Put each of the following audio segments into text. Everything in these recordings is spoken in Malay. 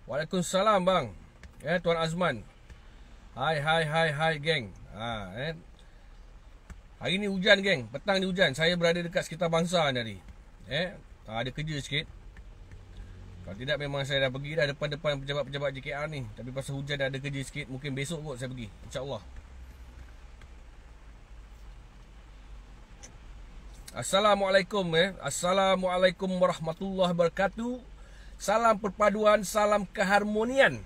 Waalaikumsalam bang. Tuan Azman. Hai geng. Hari ni hujan geng. Petang ni hujan. Saya berada dekat sekitar Bangsa ni tadi. Ada kerja sikit. Kalau tidak memang saya dah pergi dah depan-depan pejabat-pejabat JKR ni. Tapi pasal hujan dah ada kerja sikit. Mungkin besok kot saya pergi, InsyaAllah. Assalamualaikum. Assalamualaikum warahmatullahi wabarakatuh. Salam perpaduan, salam keharmonian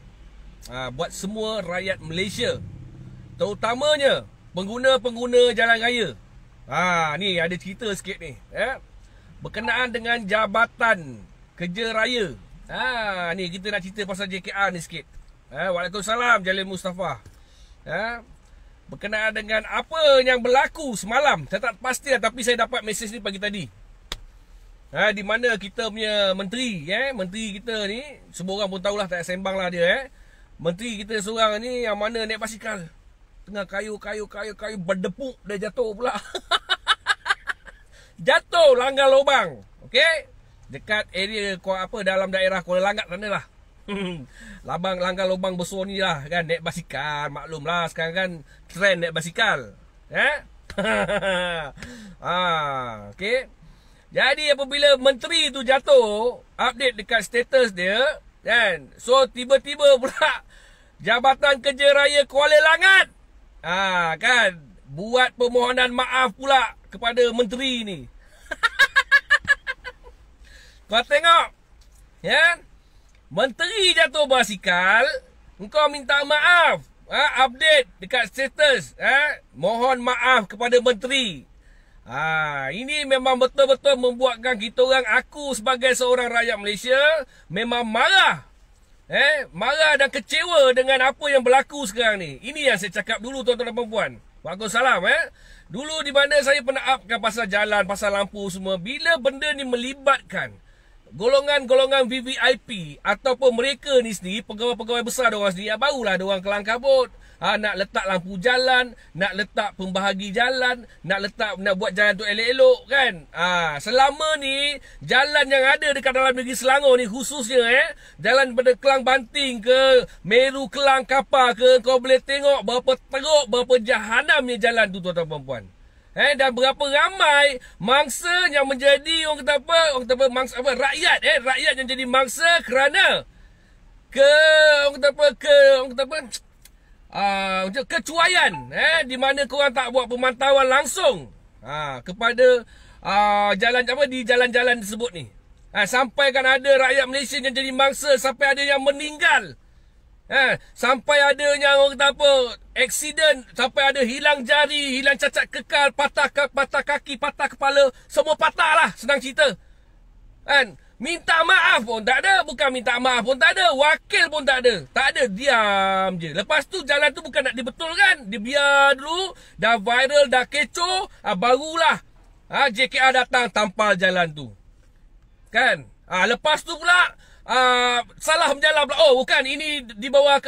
buat semua rakyat Malaysia, terutamanya pengguna-pengguna jalan raya. Ni ada cerita sikit ni, berkenaan dengan Jabatan Kerja Raya. Ni kita nak cerita pasal JKR ni sikit. Waalaikumsalam Jalil Mustafa. Berkenaan dengan apa yang berlaku semalam. Saya tak pasti tapi saya dapat mesej ni pagi tadi. Di mana kita punya menteri, menteri kita ni, semua orang pun tahulah, tak sembang lah dia, menteri kita seorang ni yang mana naik basikal. Tengah kayu berdepuk, dia jatuh pula. Jatuh langgar lubang. Okey? Dekat area dalam daerah Kuala Langat sana lah. Langgar lubang besar ni lah kan, naik basikal. Maklum lah sekarang kan trend naik basikal. Okey. Jadi apabila menteri tu jatuh, update dekat status dia, kan? So tiba-tiba pula Jabatan Kerja Raya Kuala Langat kan buat permohonan maaf pula kepada menteri ni. Kau tengok, menteri jatuh basikal, engkau minta maaf. Update dekat status, mohon maaf kepada menteri. Ini memang betul-betul membuatkan kita orang, aku sebagai seorang rakyat Malaysia, memang marah. Marah dan kecewa dengan apa yang berlaku sekarang ni. Ini yang saya cakap dulu tuan-tuan dan puan-puan. Waalaikumsalam. Dulu di mana saya pernah upkan pasal jalan, pasal lampu semua. Bila benda ni melibatkan golongan-golongan VVIP ataupun mereka ni sendiri, pegawai-pegawai besar diorang sendiri, barulah diorang kelang kabut. Nak letak lampu jalan, nak letak pembahagi jalan, nak buat jalan tu elok-elok kan. Selama ni jalan yang ada dekat dalam negeri Selangor ni khususnya, jalan daripada Kelang Banting ke Meru Kelang Kapar ke, kau boleh tengok berapa teruk, berapa jahanamnya jalan tu tuan-tuan dan puan-puan. Dan berapa ramai mangsa yang menjadi rakyat, rakyat yang jadi mangsa kerana kecuaian, di mana korang tak buat pemantauan langsung kepada di jalan-jalan tersebut ni. Sampai kan ada rakyat Malaysia yang jadi mangsa, sampai ada yang meninggal. Sampai adanya aksiden, sampai ada hilang jari, hilang cacat kekal, patah kaki, patah kepala, semua patah lah, senang cerita. Minta maaf pun tak ada, bukan minta maaf pun tak ada, wakil pun tak ada. Tak ada, diam je. Lepas tu jalan tu bukan nak dibetulkan, dia biar dulu, dah viral, dah kecoh, barulah JKR datang tampal jalan tu. Kan? Lepas tu pula salah menjalan pula. Oh bukan, ini di bawah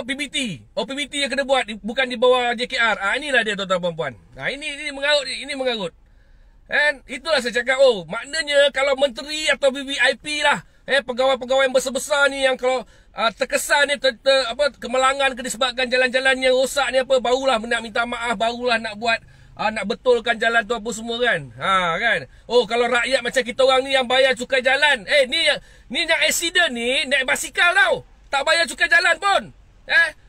PBT. PBT yang kena buat, bukan di bawah JKR. Inilah dia tuan-tuan puan-puan. Ini mengarut. Itulah saya cakap, maknanya kalau menteri atau VVIP lah, pegawai-pegawai yang besar-besar ni yang kalau terkesan ni kemelangan disebabkan jalan-jalan yang rosak ni barulah nak minta maaf, barulah nak buat nak betulkan jalan tu apa semua kan. Kan. Kalau rakyat macam kita orang ni yang bayar cukai jalan, ni yang accident ni naik basikal tau. Tak bayar cukai jalan pun.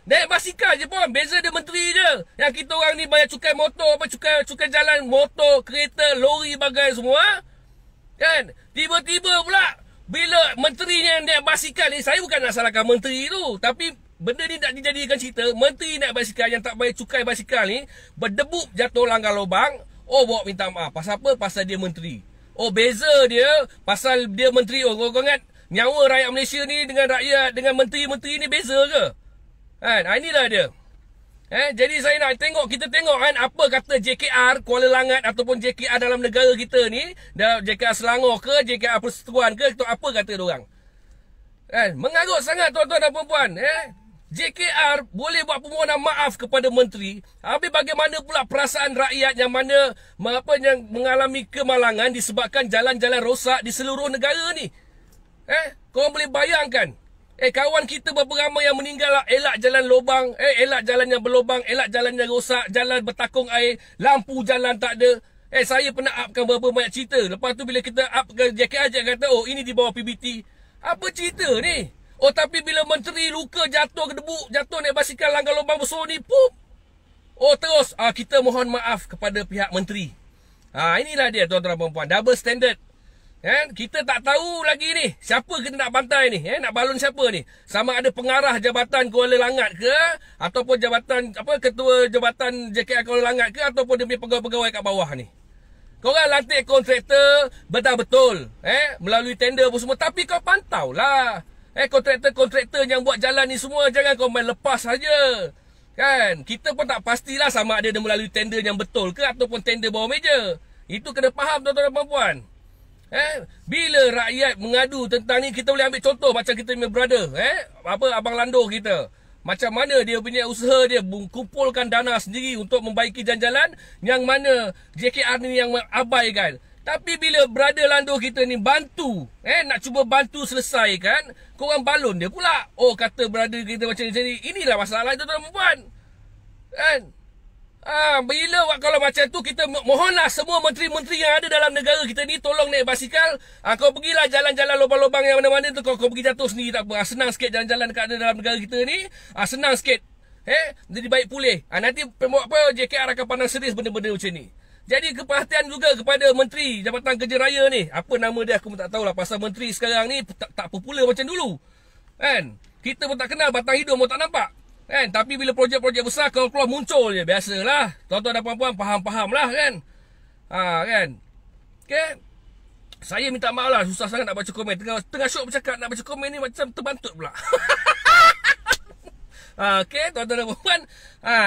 Naik basikal je pun. Beza dia menteri je. Yang kita orang ni bayar cukai motor, cukai jalan, motor, kereta, lori, bagai semua. Kan? Tiba-tiba pula bila menterinya naik basikal ni, saya bukan nak salahkan menteri tu, tapi benda ni tak dijadikan cerita. Menteri naik basikal yang tak bayar cukai basikal ni, berdebuk jatuh langgar lubang. Bawa minta maaf. Pasal apa? Pasal dia menteri. Beza dia pasal dia menteri. Kau ingat nyawa rakyat Malaysia ni dengan rakyat, dengan menteri-menteri ni beza ke? Inilah dia. Jadi saya nak kita tengok kan apa kata JKR Kuala Langat ataupun JKR dalam negara kita ni, JKR Selangor ke, JKR Persekutuan ke, apa kata diorang. Mengarut sangat tuan-tuan dan puan-puan. JKR boleh buat permohonan maaf kepada menteri. Habis bagaimana pula perasaan rakyat yang mana yang mengalami kemalangan disebabkan jalan-jalan rosak di seluruh negara ni? Korang boleh bayangkan. Kawan kita berapa ramai yang meninggal lah. Elak jalan lubang. Elak jalan yang berlubang. Elak jalan yang rosak. Jalan bertakung air. Lampu jalan tak ada. Saya pernah upkan berapa banyak cerita. Lepas tu bila kita up ke JKR, je kata, oh ini di bawah PBT. Apa cerita ni? Oh tapi bila menteri luka, jatuh ke debu, jatuh naik basikal, langgar lubang besar ni, pup. Oh terus, kita mohon maaf kepada pihak menteri. Inilah dia tuan-tuan dan puan-puan. Double standard. Kita tak tahu lagi ni siapa kita nak bantai ni, nak balon siapa ni. Sama ada pengarah jabatan Kuala Langat ke, ataupun jabatan ketua jabatan JKR Kuala Langat ke, ataupun dia punya pegawai-pegawai kat bawah ni. Korang lantik kontraktor betul-betul, melalui tender apa semua, tapi kau pantau lah. Kontraktor-kontraktor yang buat jalan ni semua, jangan kau main lepas saja. Kan, kita pun tak pastilah sama ada dia melalui tender yang betul ke ataupun tender bawah meja. Itu kena faham tuan-tuan dan puan-puan. Bila rakyat mengadu tentang ni, kita boleh ambil contoh macam kita punya brother, Abang Lando kita. Macam mana dia punya usaha dia kumpulkan dana sendiri untuk membaiki jalan-jalan, yang mana JKR ni yang abaikan. Tapi bila brother Lando kita ni bantu, nak cuba bantu selesaikan, korang balon dia pula. Oh kata brother kita macam ni. Inilah masalah tuan-tuan dan puan. Kan? Bila kalau macam tu, kita mohonlah semua menteri-menteri yang ada dalam negara kita ni tolong naik basikal. Kau pergilah jalan-jalan lubang-lubang yang mana-mana tu, kau pergi jatuh sendiri tak apa. Senang sikit jalan-jalan dekat dalam negara kita ni. Senang sikit. Jadi baik pulih. Nanti JKR akan pandang serius benda-benda macam ni. Jadi keperhatian juga kepada Menteri Jabatan Kerja Raya ni. Apa nama dia aku pun tak tahulah. Pasal menteri sekarang ni tak popular macam dulu. Kan? Kita pun tak kenal, batang hidung pun tak nampak. Tapi bila projek-projek besar keluar muncul je. Biasalah. Tuan-tuan dan puan-puan faham-faham lah kan. Kan. Okay. Saya minta maaf lah. Susah sangat nak baca komen. Tengah syok bercakap nak baca komen ni macam terbantut pula. Okay tuan-tuan dan puan-puan.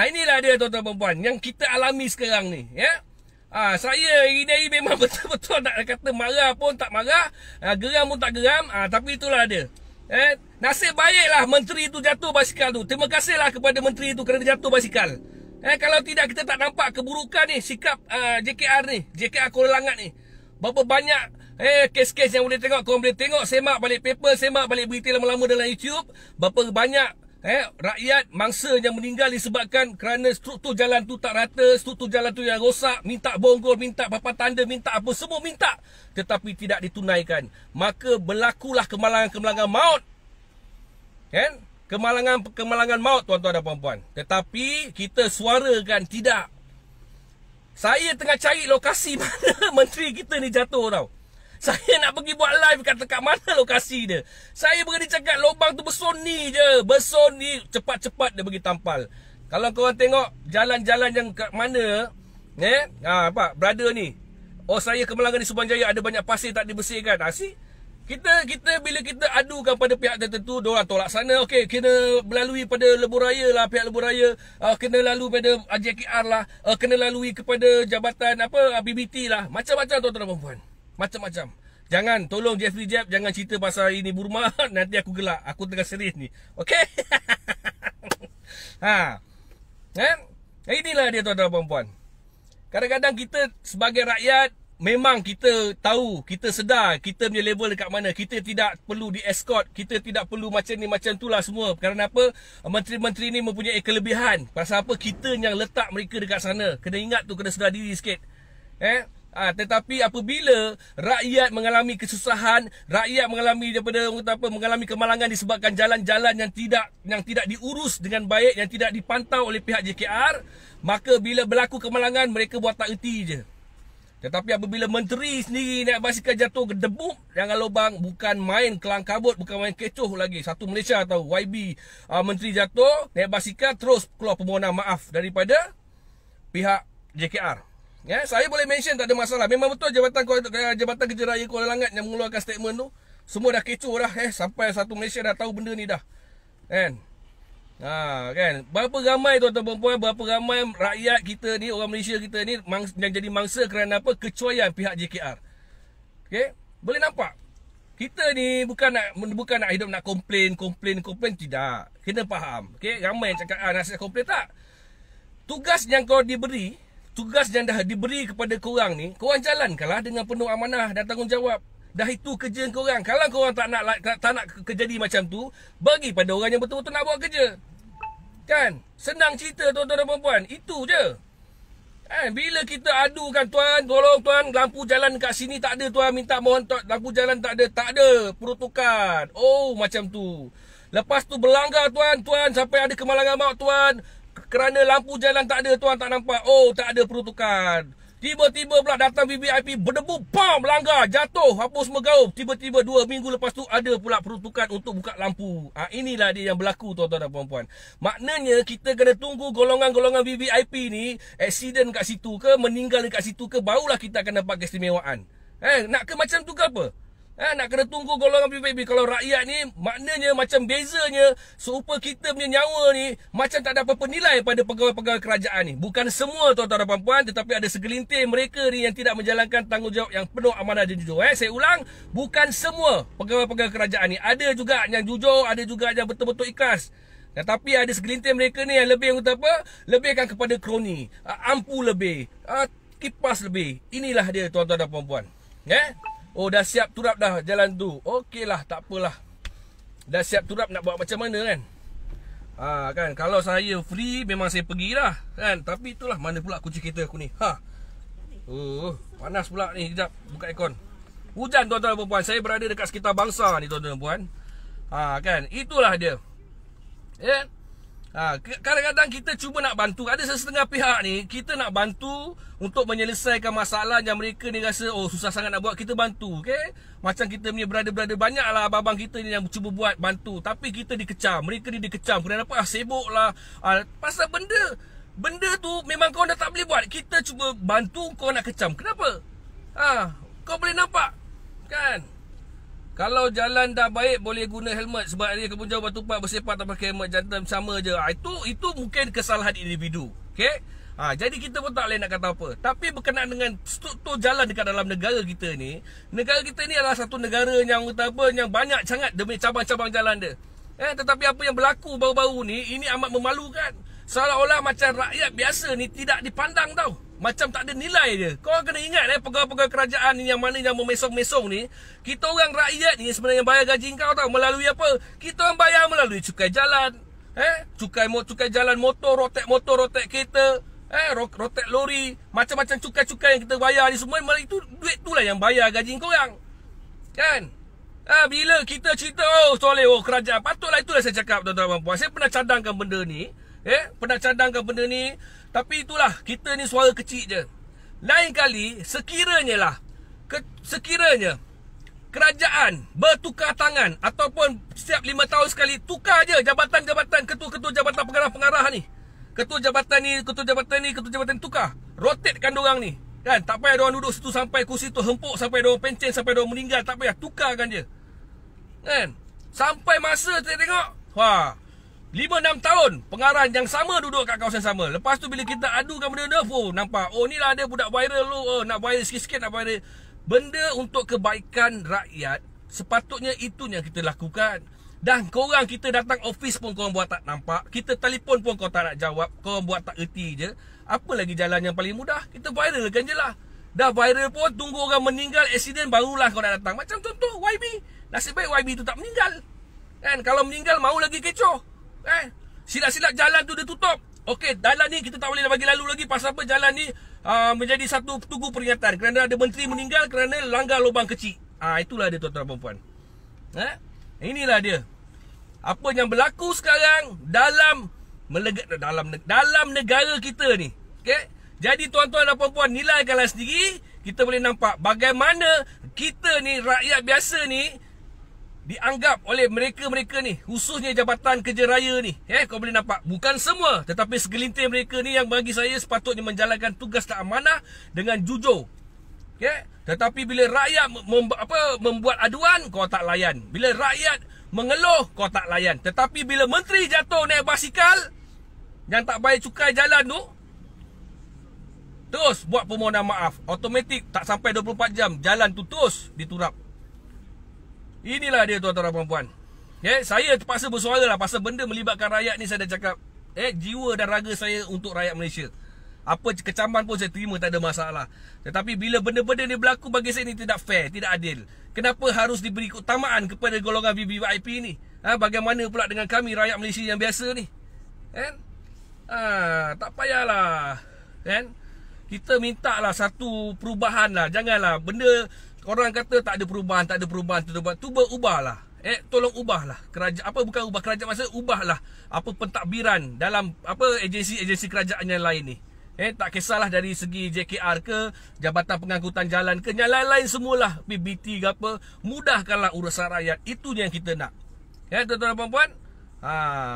Inilah dia tuan-tuan dan puan-puan yang kita alami sekarang ni. Ya. Saya ini memang betul-betul nak kata marah pun tak marah. Geram pun tak geram. Tapi itulah dia. Nasib baiklah menteri tu jatuh basikal tu. Terima kasihlah kepada menteri tu kerana jatuh basikal. Kalau tidak, kita tak nampak keburukan ni, sikap JKR ni, JKR Kuala Langat ni. Berapa banyak kes-kes yang boleh tengok. Korang boleh tengok, semak balik paper, semak balik berita lama-lama dalam YouTube. Berapa banyak rakyat mangsa yang meninggal disebabkan kerana struktur jalan tu tak rata, struktur jalan tu yang rosak, minta bonggol, minta papan tanda, minta apa semua minta, tetapi tidak ditunaikan. Maka berlakulah kemalangan-kemalangan maut. Kan? Kemalangan maut tuan-tuan dan puan-puan. Tetapi kita suarakan tidak. Saya tengah cari lokasi mana menteri kita ni jatuh tau. Saya nak pergi buat live kat mana lokasi dia. Saya berani cakap lubang tu besar ni je. Besar ni, cepat-cepat dia pergi tampal. Kalau korang tengok jalan-jalan yang kat mana, brother ni. Oh saya Kemalangan di Subang Jaya ada banyak pasir tak dibersihkan. Kita bila kita adukan pada pihak tertentu, diorang tolak sana. Okey, kena melalui pada lebuh raya lah, pihak lebuh raya. Kena lalu pada JKR lah. Kena lalui kepada jabatan BBT lah. Macam-macam tuan-tuan dan puan-puan. Macam-macam. Jangan, tolong Jeffrey Jeb, jangan cerita pasal ini Burma. Nanti aku gelak. Aku tengah serius ni. Okey? Inilah dia tuan-tuan dan puan-puan. Kadang-kadang kita sebagai rakyat, memang kita tahu, kita sedar kita punya level dekat mana. Kita tidak perlu di-escort, kita tidak perlu macam ni, macam tu lah semua. Kerana apa? Menteri-menteri ni mempunyai kelebihan. Pasal apa? Kita yang letak mereka dekat sana. Kena ingat tu, kena sedar diri sikit. Tetapi apabila rakyat mengalami kesusahan, rakyat mengalami kemalangan disebabkan jalan-jalan yang tidak diurus dengan baik, yang tidak dipantau oleh pihak JKR, maka bila berlaku kemalangan, mereka buat tak erti je. Tetapi apabila menteri sendiri naik basikal jatuh ke debu jangan lubang, bukan main kelang kabut, bukan main kecoh lagi. Satu Malaysia tahu YB menteri jatuh naik basikal, terus keluar permohonan maaf daripada pihak JKR. Ya, saya boleh mention, tak ada masalah. Memang betul Jabatan Kerja Raya Kuala Langat yang mengeluarkan statement tu, semua dah kecoh dah. Sampai satu Malaysia dah tahu benda ni dah. Kan? Kan? Berapa ramai tuan-tuan puan, berapa ramai rakyat kita ni, orang Malaysia kita ni yang jadi mangsa kerana apa? Kecuaian pihak JKR. Okay? Boleh nampak? Kita ni bukan nak hidup nak komplain, tidak. Kena faham. Okay? Ramai yang cakap nak komplain, tak. Tugas yang kau diberi, tugas yang dah diberi kepada korang ni, korang jalankanlah dengan penuh amanah dan tanggungjawab. Dah itu kerja korang. Kalau korang tak nak kejadi macam tu, bagi pada orang yang betul-betul nak buat kerja. Kan? Senang cerita tuan-tuan dan puan-puan. Itu je. Bila kita adukan, tuan, tolong tuan, lampu jalan kat sini tak ada tuan, minta mohon lampu jalan tak ada peruntukan. Oh, macam tu. Lepas tu berlanggar tuan, sampai ada kemalangan maut tuan, kerana lampu jalan tak ada tuan, tak nampak. Oh, tak ada peruntukan. Tiba-tiba pula datang VVIP, berdebu, pam, langgar, jatuh, apa semua gaul. Tiba-tiba 2 minggu lepas tu ada pula peruntukan untuk buka lampu. Inilah dia yang berlaku tuan-tuan dan puan-puan. Maknanya kita kena tunggu golongan-golongan VVIP ni aksiden kat situ ke, meninggal dekat situ ke, barulah kita akan dapat keistimewaan. Nak ke macam tu ke apa? Nak kena tunggu golongan PBB. Kalau rakyat ni, maknanya macam bezanya, serupa kita punya nyawa ni macam tak ada apa-apa nilai pada pegawai-pegawai kerajaan ni. Bukan semua tuan-tuan dan puan-puan, tetapi ada segelintir mereka ni yang tidak menjalankan tanggungjawab yang penuh amanah dan jujur. Saya ulang, bukan semua pegawai-pegawai kerajaan ni. Ada juga yang jujur, ada juga yang betul-betul ikhlas. Tapi ada segelintir mereka ni yang lebih untuk apa? Lebihkan kepada kroni, ampu lebih, kipas lebih. Inilah dia tuan-tuan dan puan-puan. Oh, dah siap turap dah jalan tu. Okeylah, tak apalah. Dah siap turap nak buat macam mana kan? Kan, kalau saya free memang saya pergilah kan. Tapi itulah, mana pula kunci kereta aku ni. Panas pula ni. Sekejap buka aircon. Hujan tuan-tuan dan puan-puan. Saya berada dekat sekitar Bangsa ni tuan-tuan dan puan. Kan, itulah dia. Kadang-kadang kita cuba nak bantu. Ada sesetengah pihak ni, kita nak bantu untuk menyelesaikan masalah yang mereka ni rasa susah sangat nak buat, kita bantu. Macam kita punya brother-brother, banyaklah abang-abang kita ni yang cuba buat bantu, tapi kita dikecam. Mereka ni dikecam. Kenapa? Sibuk lah. Pasal benda tu memang kau dah tak boleh buat. Kita cuba bantu, kau nak kecam. Kenapa? Kau boleh nampak kan? Kalau jalan dah baik boleh guna helmet. Sebab dia kebun jauh batu pak bersepak tak pakai helmet, jantan sama je. Itu mungkin kesalahan individu. Jadi kita pun tak boleh nak kata apa. Tapi berkenaan dengan struktur jalan dekat dalam negara kita ni, adalah satu negara yang yang banyak sangat demi cabang-cabang jalan dia. Tetapi apa yang berlaku baru-baru ni, ini amat memalukan. Seolah-olah macam rakyat biasa ni tidak dipandang tau. Macam tak ada nilai dia. Kau kena ingat pegawai-pegawai kerajaan ni yang mana yang memesong-mesong ni, kita orang rakyat ni sebenarnya bayar gaji kau tau. Melalui apa? Kita orang bayar melalui cukai jalan. Cukai jalan motor, rotek kereta, rotek lori, macam-macam cukai-cukai yang kita bayar ni semua, itu duit tu lah yang bayar gaji kau orang. Kan? Bila kita cerita soleh kerajaan, patutlah itulah saya cakap tuan-tuan dan puan. Saya pernah cadangkan benda ni. Tapi itulah, kita ni suara kecil je. Lain kali, sekiranya kerajaan bertukar tangan, ataupun setiap 5 tahun sekali tukar je jabatan-jabatan, ketua-ketua jabatan pengarah-pengarah ni. Ketua jabatan ni tukar. Rotatekan diorang ni. Kan? Tak payah diorang duduk situ sampai kursi tu hempuk, sampai diorang pencen, sampai diorang meninggal. Tak payah, tukarkan je. Kan? Sampai masa kita tengok, 5-6 tahun pengarah yang sama duduk kat kawasan sama. Lepas tu bila kita adukan benda-benda, nampak ni lah dia budak viral lu, nak viral sikit-sikit, nak viral. Benda untuk kebaikan rakyat, sepatutnya itu yang kita lakukan. Dan korang, kita datang office pun korang buat tak nampak, kita telefon pun kau tak nak jawab, korang buat tak erti je. Apa lagi jalan yang paling mudah? Kita viralkan je lah. Dah viral pun, tunggu orang meninggal, aksiden, barulah kau nak datang. Macam contoh YB. Nasib baik YB tu tak meninggal. Kan? Kalau meninggal, mau lagi kecoh. Silap-silap jalan tu dia tutup. Okey, jalan ni kita tak boleh bagi lalu lagi. Pasal apa? Jalan ni menjadi satu tugu peringatan kerana ada menteri meninggal kerana langgar lubang kecil. Itulah dia tuan-tuan dan puan-puan. Inilah dia. Apa yang berlaku sekarang dalam negara kita ni. Jadi tuan-tuan dan puan-puan, nilaikanlah sendiri. Kita boleh nampak bagaimana kita ni, rakyat biasa ni, dianggap oleh mereka-mereka ni, khususnya Jabatan Kerja Raya ni. Kau boleh nampak, bukan semua, tetapi segelintir mereka ni yang bagi saya sepatutnya menjalankan tugas dan amanah dengan jujur. Tetapi bila rakyat membuat aduan, kau tak layan. Bila rakyat mengeluh, kau tak layan. Tetapi bila menteri jatuh naik basikal yang tak bayar cukai jalan tu, terus buat permohonan maaf, automatik tak sampai 24 jam jalan tu terus diturap. Inilah dia tuan-tuan dan puan-puan. Saya terpaksa bersuara lah pasal benda melibatkan rakyat ni. Saya dah cakap, jiwa dan raga saya untuk rakyat Malaysia. Apa kecaman pun saya terima, tak ada masalah. Tetapi bila benda-benda ni berlaku, bagi saya ni tidak fair, tidak adil. Kenapa harus diberi keutamaan kepada golongan VVIP ni? Bagaimana pula dengan kami rakyat Malaysia yang biasa ni? Kan? Tak payahlah. Kan? Kita minta lah satu perubahan lah. Janganlah benda orang kata tak ada perubahan, tak ada perubahan, cuba ubahlah. Tolong ubahlah kerajaan, apa bukan ubah kerajaan, maksud ubahlah apa pentadbiran dalam apa agensi-agensi kerajaan yang lain ni. Tak kisahlah dari segi JKR ke, Jabatan Pengangkutan Jalan ke, yang lain-lain semualah, PBT ke apa, mudahkanlah urusan rakyat. Itu yang kita nak. Tuan-tuan dan puan-puan.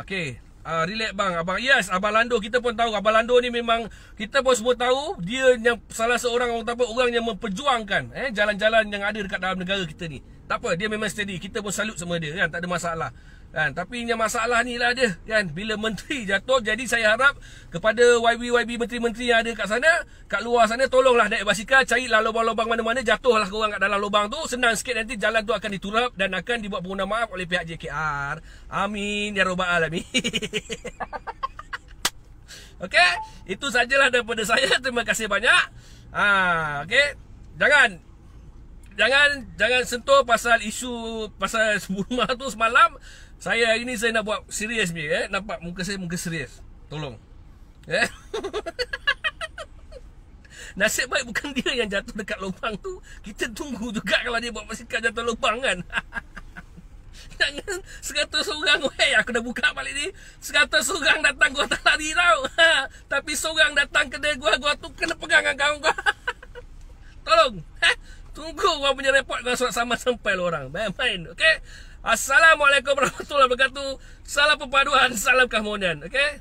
Okey. Relax bang, abang. Yes, Abang Lando kita pun tahu. Abang Lando ni memang kita pun semua tahu dia yang salah seorang orang yang memperjuangkan jalan-jalan yang ada dekat dalam negara kita ni. Tak apa, dia memang steady. Kita pun salut sama dia kan, tak ada masalah. Kan, tapi yang masalah ni lah dia kan, bila menteri jatuh. Jadi saya harap kepada YB menteri-menteri yang ada kat sana, kat luar sana, tolonglah naik basikal, carilah lubang-lubang mana-mana, jatuhlah korang kat dalam lubang tu. Senang sikit, nanti jalan tu akan diturap dan akan dibuat permohonan maaf oleh pihak JKR. Amin ya rabbal alamin. Okey, itu sajalah daripada saya. Terima kasih banyak. Okey, jangan sentuh pasal isu pasal rumah tu semalam. Saya ini saya nak buat serius ni. Nampak muka saya muka serius. Tolong. Nasib baik bukan dia yang jatuh dekat lubang tu. Kita tunggu juga kalau dia buat basikal jatuh lubang kan. Jangan 100 orang. Aku dah buka balik ni. 100 orang datang gua tak lari tau. Tapi seorang datang kedai gua tu kena pegang dengan kawan gua. Tolong. Tunggu orang punya report dengan surat sama sampai lo orang. Main-main. Okey. Assalamualaikum warahmatullahi wabarakatuh. Salam perpaduan, salam keharmonian. Okey.